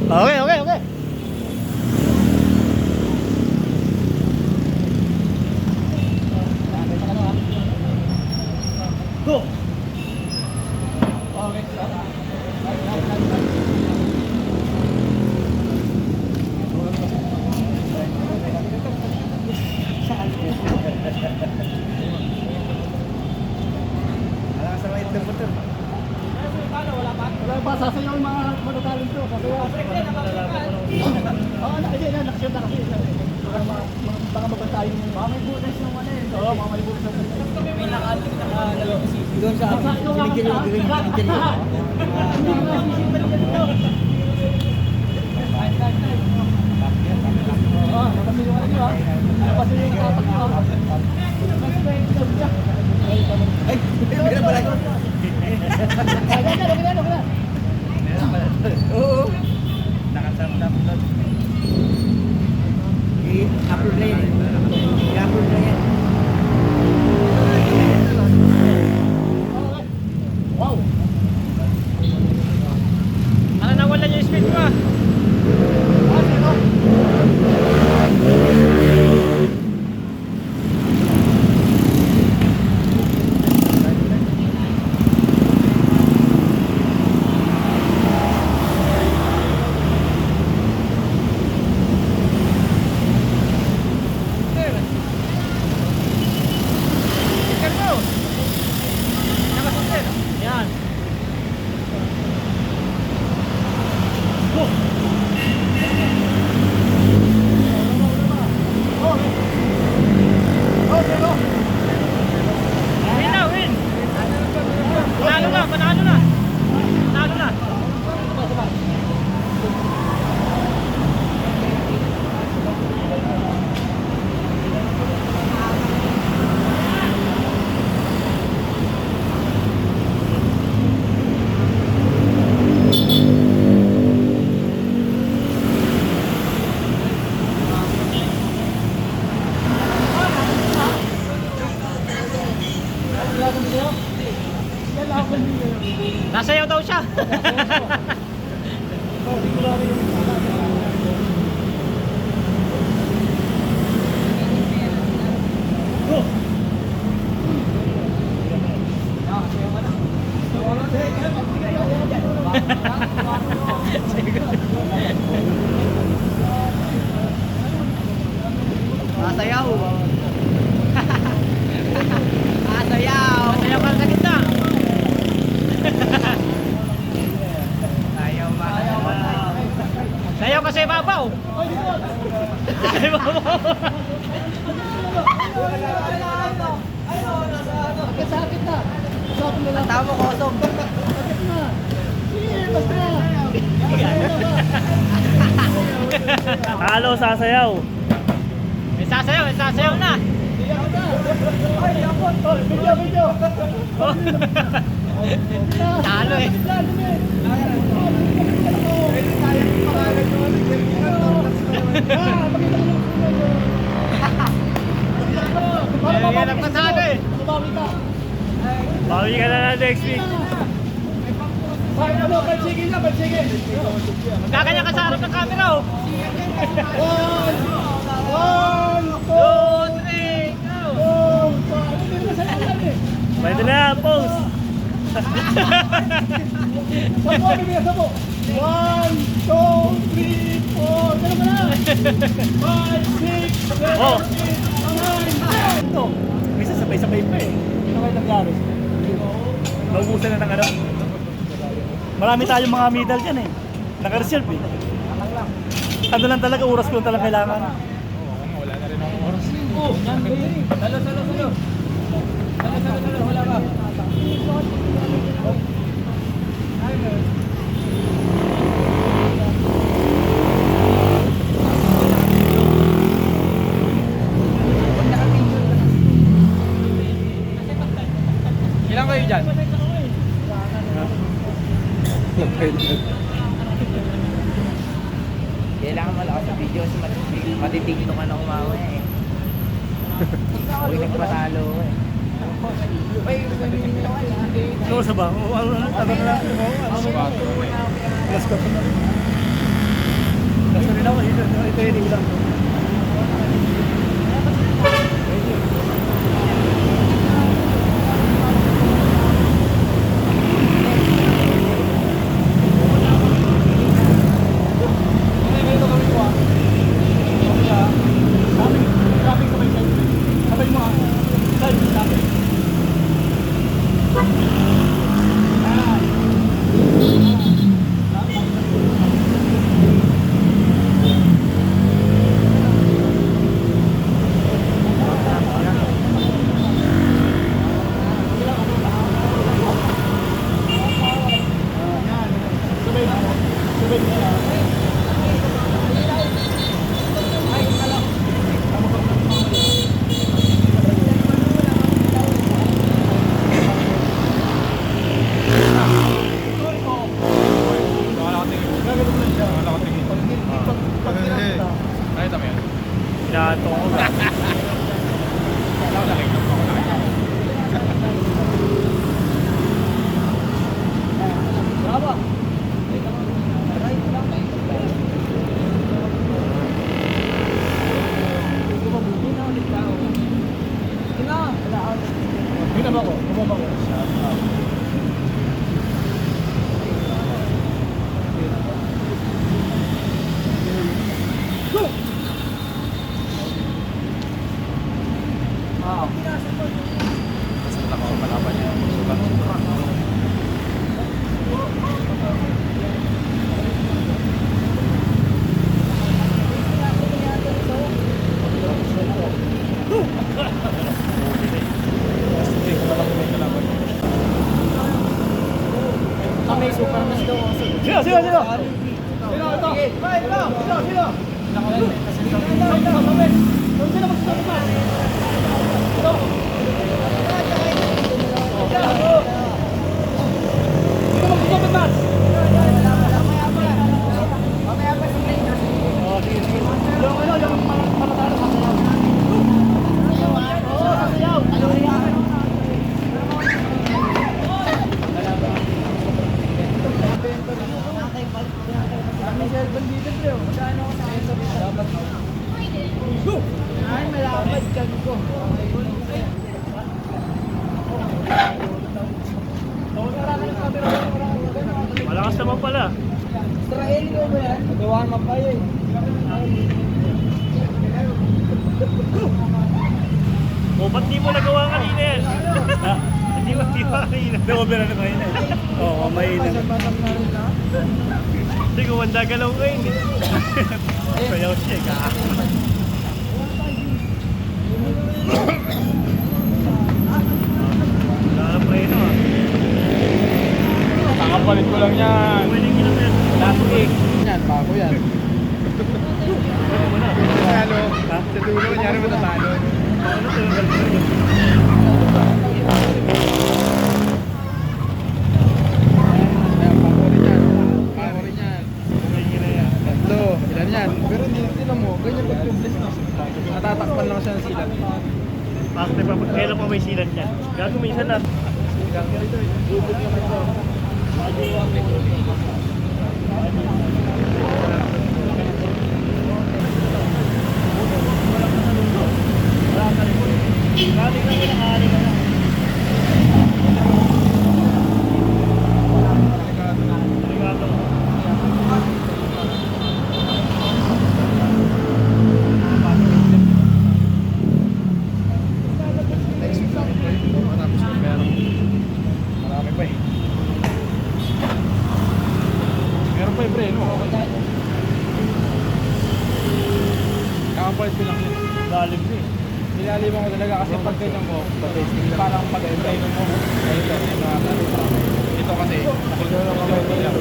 Okay, okay, okay. Go. Okay. Wala ka sa mga interpreter. Wala pa, sasayaw yung mga matatalent ko. Sasayaw. Oo, nakasyon na kasi. Baka mabantay yung... Baka may butas yung ano eh. Oo, baka may butas yung... May nakalagay kasi doon sa sinigil. Ay, meron pala ko. Oo. Nakasama na doon. I-upload na yan. I-upload na yan. Wow! Ano nawalan yung speed ko? Yan. Win na, win. Panalo na, panalo na. Panalo na. Nasayaw daw siya. Masayaw. Masayaw. Nasayaw ka sa gitna. Ayaw masayaw. Sayaw ka sa ibabaw. Sa ibabaw. Sakit na! Sakit na lang! Tama ko, Tom. Sakit na! Sige, basta! Halo, sasayaw. May sasayaw na. Ay, ako! Video, video! Talo eh. Yan ang pasado eh. Bawi ka na lang next week. Balsige na, balsige! Magkakanya ka sa harap ng camera oh. 1, 2, 3, go! Pwede na, pose. Sabo, bibigyan, sabo! 1, 2, 3, 4, ganun ka na! 5, 6, 7, 8, 9, Oh. 10! Ito, may sasabay-sabay pa eh. Ano kayo nangyari? Naubusan na ng ano. Marami tayong mga medal dyan eh. Naka-reserve eh. Ano lang talaga, oras ko lang talaga kailangan. Oh, yan, baby! Salo. Wala ka. Ilan kayo dyan? Kailangan malakas sa video kasi matitigno ka na umawa eh. Huwag nagpatalo eh. Ano sa ba? Ano na? Alas 4 na. Kunin ako, ito yung lang. Inaanto ko ba? Sino? Sino? Ito. Sino? Malakas naman pala. Israel ko ba yan? Magawa mo pa yun. O, ba't di mo nagawa kanina yan? Ha? Hindi mo kanina. Nag-over na kanina. Oo, mainit. Hindi ko manda galaw ngayon eh. Sayaw siya eh, wala na preno ah. Kakapalit ko lang yan. Pwedeng kilometer. Last week. Yan, bago yan. Pwede mo na. Talo. Ha? Sa dulo, nyari mo natalo. Ano to yung galpano? Ayan, bago rin yan. Bago rin yan. Ganyan na yan. Tatlo. Ilan yan? Pero hindi, tinan mo. Ganyan ba tubeless na? Natatakpan lang siya ng silat. Bakit pa, kailan pa may silan dyan? Gago minsan na. Next week lang ito. Matapos ko pero marami pa eh. Meron pa yung pre, no? Kakapalit ko lang yun. Lalim na eh. Nilaliman ko talaga kasi pag ganyan ko, parang pag-try mo. Ito kasi, nakikita lang.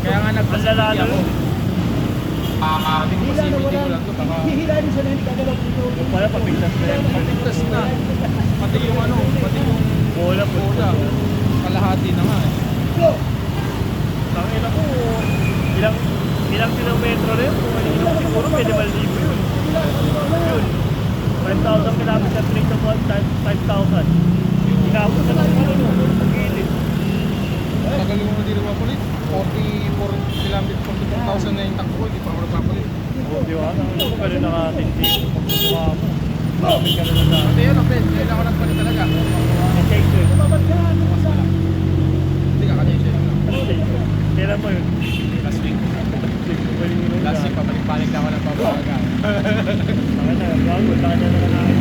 Kaya nga nagpasali ako. Hindi ko CVT ko lang ito. Hihilahin siya na hindi kagalaw dito. Kaya pabiglas na yan. Paligtas na. Pati yung ano, pati yung Bola po. bola. Kalahati na nga eh. Tangina ko. Ilang kilometro rin. Kung siguro pwede malibo yun. Yun. 5,000 kilometers at rate of 5,000. Inabot na lang ano no. Pag-ilit. Tagal galing mo din mapapalit. 44 kilometers, 44,000 na yung takbo ko, hindi pa ako nagpapalit. Oo, di ba? Pero nakatinti. Pagkukuha mo. Bakit ka na lang sa... Pati yun, Ben, kailan ako nagpalit talaga. Take ko. Hindi ka kanina siya. Kailan mo yun? Last week. Last week, pabalik-balik na ako ng pabaga. Saka na, bago. Saka na naman namin.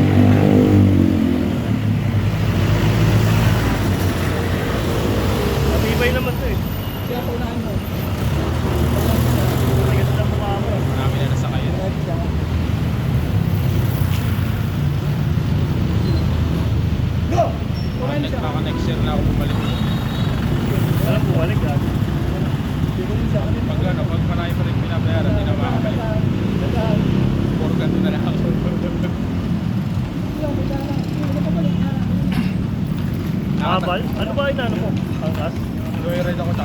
Matibay naman to eh. Kaya po unahan mo. Tigas na mukha mo. Marami na nasa kayo. Go! Baka next year na ako bumalik. Alam po, balik ka. Pag marami pa rin pinabayaran, hindi na makakabalik. Organ na lang ako. Nakabal? Ano ba inaano mo? Ang gas? Joyride ako sa